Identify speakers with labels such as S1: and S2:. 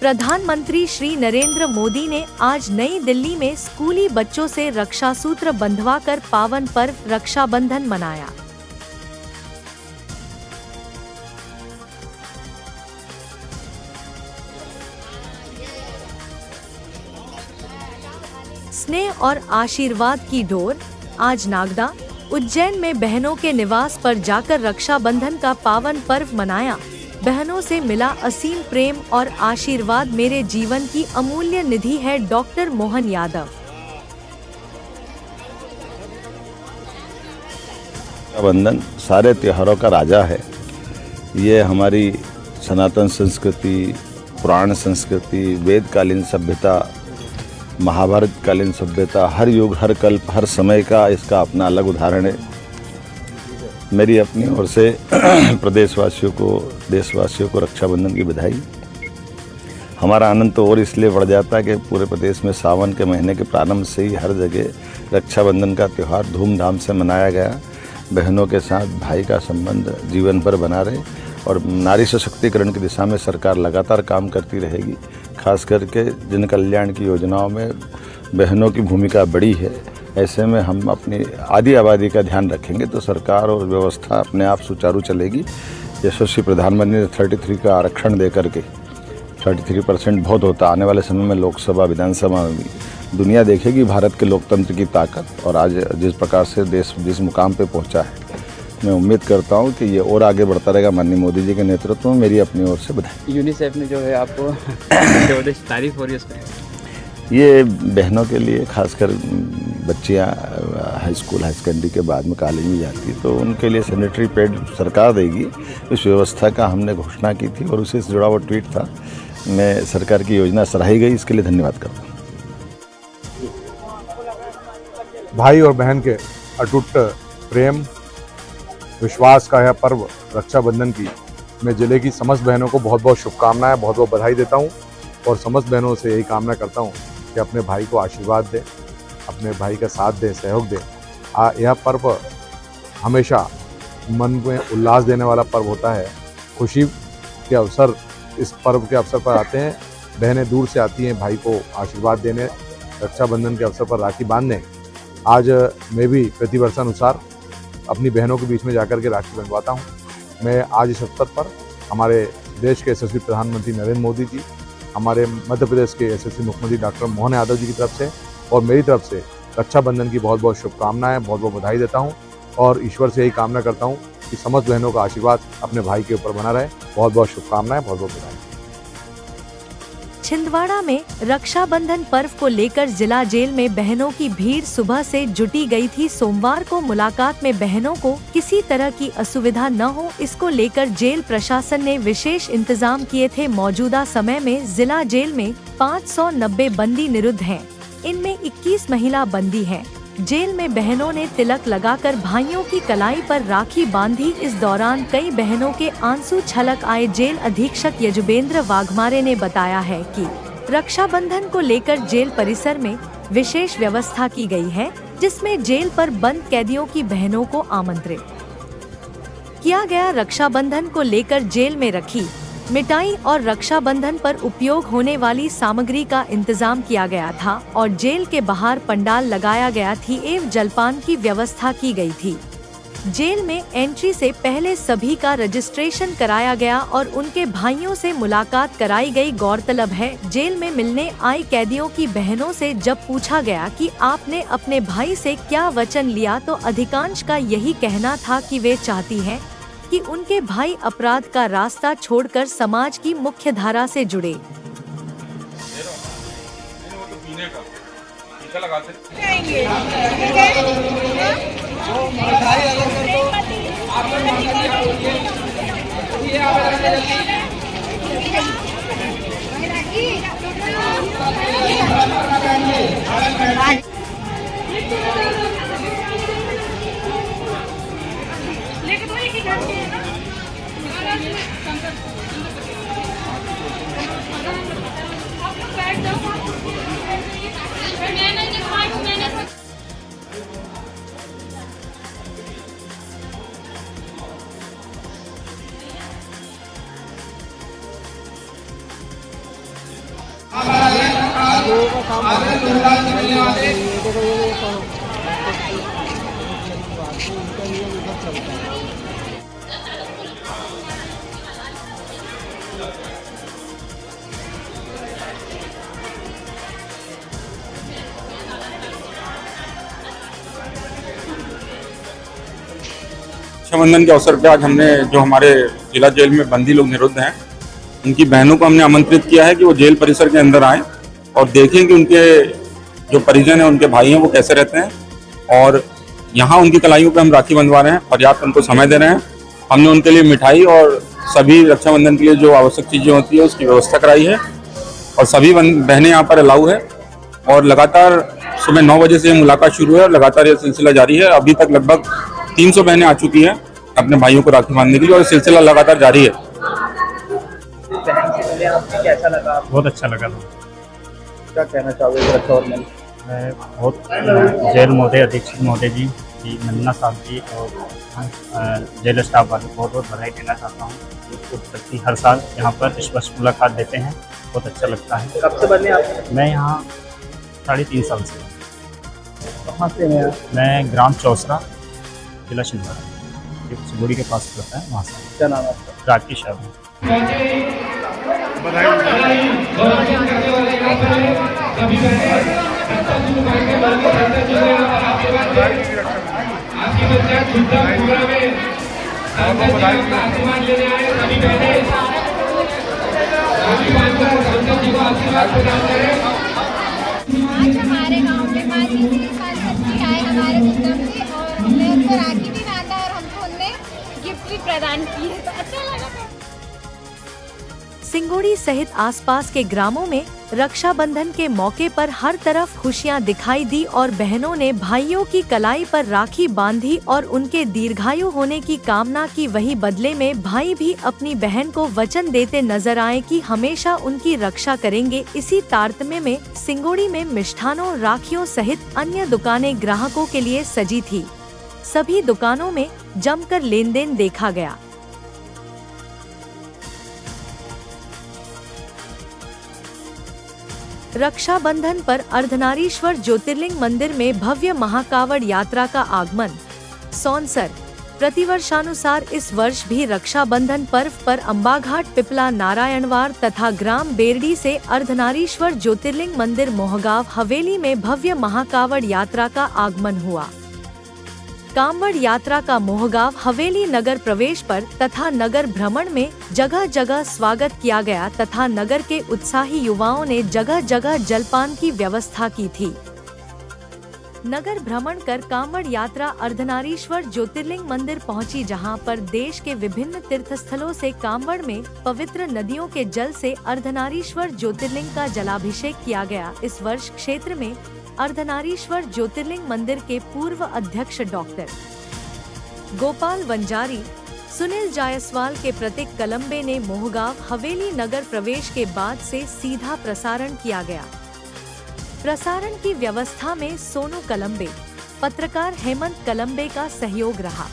S1: प्रधानमंत्री श्री नरेंद्र मोदी ने आज नई दिल्ली में स्कूली बच्चों से रक्षा सूत्र बंधवाकर पावन पर्व रक्षाबंधन मनाया। स्नेह और आशीर्वाद की डोर। आज नागदा, उज्जैन में बहनों के निवास पर जाकर रक्षाबंधन का पावन पर्व मनाया। बहनों से मिला असीम प्रेम और आशीर्वाद, मेरे जीवन की अमूल्य निधि है। डॉक्टर मोहन यादव।
S2: रक्षाबंधन सारे त्योहारों का राजा है। ये हमारी सनातन संस्कृति, पुराण संस्कृति, वेदकालीन सभ्यता, महाभारत कालीन सभ्यता, हर युग, हर कल्प, हर समय का इसका अपना अलग उदाहरण है। मेरी अपनी ओर से प्रदेशवासियों को, देशवासियों को रक्षाबंधन की बधाई। हमारा आनंद तो और इसलिए बढ़ जाता है कि पूरे प्रदेश में सावन के महीने के प्रारंभ से ही हर जगह रक्षाबंधन का त्यौहार धूमधाम से मनाया गया। बहनों के साथ भाई का संबंध जीवन भर बना रहे और नारी सशक्तिकरण की दिशा में सरकार लगातार काम करती रहेगी। खास करके जन कल्याण की योजनाओं में बहनों की भूमिका बड़ी है। ऐसे में हम अपनी आधी आबादी का ध्यान रखेंगे तो सरकार और व्यवस्था अपने आप सुचारू चलेगी। यशस्वी प्रधानमंत्री ने 33 का आरक्षण दे करके 33% बहुत होता। आने वाले समय में लोकसभा, विधानसभा में भी दुनिया देखेगी भारत के लोकतंत्र की ताकत। और आज जिस प्रकार से देश जिस मुकाम पे पहुंचा है, मैं उम्मीद करता हूं कि ये और आगे बढ़ता रहेगा। माननीय मोदी जी के नेतृत्व में मेरी अपनी ओर से बधाई।
S3: यूनिसेफ ने जो है आपको तारीफ हो रही है उसमें।
S2: ये बहनों के लिए, खासकर बच्चियां हाई स्कूल, हाई सेकेंडरी के बाद में कॉलेज में जाती तो उनके लिए सैनिटरी पैड सरकार देगी। इस व्यवस्था का हमने घोषणा की थी और उसी से जुड़ा वो ट्वीट था। मैं सरकार की योजना सराही गई, इसके लिए धन्यवाद करता हूँ।
S4: भाई और बहन के अटूट प्रेम, विश्वास का यह पर्व रक्षाबंधन की मैं जिले की समस्त बहनों को बहुत बहुत शुभकामनाएं, बहुत बहुत बधाई देता हूं। और समस्त बहनों से यही कामना करता हूं कि अपने भाई को आशीर्वाद दें, अपने भाई का साथ दें, सहयोग दें। यह पर्व हमेशा मन में उल्लास देने वाला पर्व होता है। खुशी के अवसर इस पर्व के अवसर पर आते हैं। बहनें दूर से आती हैं भाई को आशीर्वाद देने, रक्षाबंधन के अवसर पर राखी बांधने। आज मैं भी प्रतिवर्षानुसार अपनी बहनों के बीच में जाकर के राखी बंधवाता हूं। मैं आज इस अवसर पर हमारे देश के यशस्वी प्रधानमंत्री नरेंद्र मोदी जी, हमारे मध्य प्रदेश के यशस्वी मुख्यमंत्री डॉक्टर मोहन यादव जी की तरफ से और मेरी तरफ से रक्षाबंधन की बहुत बहुत शुभकामनाएं, बहुत बहुत बधाई देता हूं। और ईश्वर से यही कामना करता हूं कि समस्त बहनों का आशीर्वाद अपने भाई के ऊपर बना रहे। बहुत बहुत शुभकामनाएं, बहुत बहुत बधाई।
S1: छिंदवाड़ा में रक्षाबंधन पर्व को लेकर जिला जेल में बहनों की भीड़ सुबह से जुटी गई थी। सोमवार को मुलाकात में बहनों को किसी तरह की असुविधा न हो, इसको लेकर जेल प्रशासन ने विशेष इंतजाम किए थे। मौजूदा समय में जिला जेल में 590 बंदी निरुद्ध हैं। इनमें 21 महिला बंदी हैं। जेल में बहनों ने तिलक लगाकर भाइयों की कलाई पर राखी बांधी। इस दौरान कई बहनों के आंसू छलक आए। जेल अधीक्षक यजुवेंद्र वाघमारे ने बताया है कि रक्षाबंधन को लेकर जेल परिसर में विशेष व्यवस्था की गई है, जिसमें जेल पर बंद कैदियों की बहनों को आमंत्रित किया गया। रक्षाबंधन को लेकर जेल में रखी मिठाई और रक्षाबंधन पर उपयोग होने वाली सामग्री का इंतजाम किया गया था और जेल के बाहर पंडाल लगाया गया थी एवं जलपान की व्यवस्था की गई थी। जेल में एंट्री से पहले सभी का रजिस्ट्रेशन कराया गया और उनके भाइयों से मुलाकात कराई गई। गौरतलब है, जेल में मिलने आई कैदियों की बहनों से जब पूछा गया कि आपने अपने भाई से क्या वचन लिया, तो अधिकांश का यही कहना था कि वे चाहती हैं कि उनके भाई अपराध का रास्ता छोड़कर समाज की मुख्य धारा से जुड़े।
S5: रक्षाबंधन के अवसर पे आज हमने जो हमारे जिला जेल में बंदी लोग निरुद्ध हैं उनकी बहनों को हमने आमंत्रित किया है कि वो जेल परिसर के अंदर आएं और देखें कि उनके जो परिजन हैं उनके भाई हैं वो कैसे रहते हैं। और यहाँ उनकी कलाइयों पे हम राखी बंधवा रहे हैं, पर्याप्त उनको समय दे रहे हैं। हमने उनके लिए मिठाई और सभी रक्षाबंधन के लिए जो आवश्यक चीज़ें होती है उसकी व्यवस्था कराई है और सभी बहनें यहाँ पर अलाउ है। और लगातार सुबह 9 बजे से मुलाकात शुरू है और लगातार ये सिलसिला जारी है। अभी तक लगभग 300 बहनें आ चुकी हैं अपने भाइयों को राखी बांधने के लिए और सिलसिला लगातार जारी है।
S3: कैसा लगा?
S6: बहुत अच्छा लगा था।
S3: क्या कहना चाहोगे रक्षाबंधन?
S6: मैं बहुत जेल महोदय अधीक्षक महोदय जी नन्ना साहब जी और जेल स्टाफ वाले बहुत बहुत बधाई देना चाहता हूँ। प्रति हर साल यहाँ पर स्पष्ट मुलाकात देते हैं, बहुत अच्छा लगता है।
S3: कब से बने आप?
S6: मैं यहाँ 3.5 साल से।
S3: कहाँ से हैं?
S6: मैं ग्राम चौसरा जिला छिंदवाड़ा सिगोड़ी के पास पड़ता है, वहाँ से।
S3: क्या नाम है आपका?
S6: राकेश शर्मा।
S7: आज हमारे गांव में 5 साल बच्ची आए हमारे सिस्टम से और हमने उनको राखी भी बांधा और हमको उनने गिफ्ट भी प्रदान की है, तो अच्छा लगा।
S1: सिंगोड़ी सहित आसपास के ग्रामों में रक्षाबंधन के मौके पर हर तरफ खुशियां दिखाई दी और बहनों ने भाइयों की कलाई पर राखी बांधी और उनके दीर्घायु होने की कामना की। वही बदले में भाई भी अपनी बहन को वचन देते नजर आए कि हमेशा उनकी रक्षा करेंगे। इसी तारतम्य में सिंगोड़ी में मिष्ठानों, राखियों सहित अन्य दुकानें ग्राहकों के लिए सजी थी। सभी दुकानों में जमकर लेन देन देखा गया। रक्षाबंधन पर अर्धनारीश्वर ज्योतिर्लिंग मंदिर में भव्य महाकावड़ यात्रा का आगमन। सौंसर प्रतिवर्षानुसार इस वर्ष भी रक्षाबंधन पर्व पर अंबाघाट, पिपला, नारायणवार तथा ग्राम बेरडी से अर्धनारीश्वर ज्योतिर्लिंग मंदिर मोहगांव हवेली में भव्य महाकावड़ यात्रा का आगमन हुआ। कांवड़ यात्रा का मोहगांव हवेली नगर प्रवेश पर तथा नगर भ्रमण में जगह जगह स्वागत किया गया तथा नगर के उत्साही युवाओं ने जगह जगह जलपान की व्यवस्था की थी। नगर भ्रमण कर कांवड़ यात्रा अर्धनारीश्वर ज्योतिर्लिंग मंदिर पहुंची, जहां पर देश के विभिन्न तीर्थस्थलों से कांवड़ में पवित्र नदियों के जल से अर्धनारीश्वर ज्योतिर्लिंग का जलाभिषेक किया गया। इस वर्ष क्षेत्र में अर्धनारीश्वर ज्योतिर्लिंग मंदिर के पूर्व अध्यक्ष डॉक्टर गोपाल वंजारी, सुनील जायसवाल के प्रतीक कलम्बे ने मोहगांव हवेली नगर प्रवेश के बाद से सीधा प्रसारण किया गया। प्रसारण की व्यवस्था में सोनू कलम्बे, पत्रकार हेमंत कलम्बे का सहयोग रहा।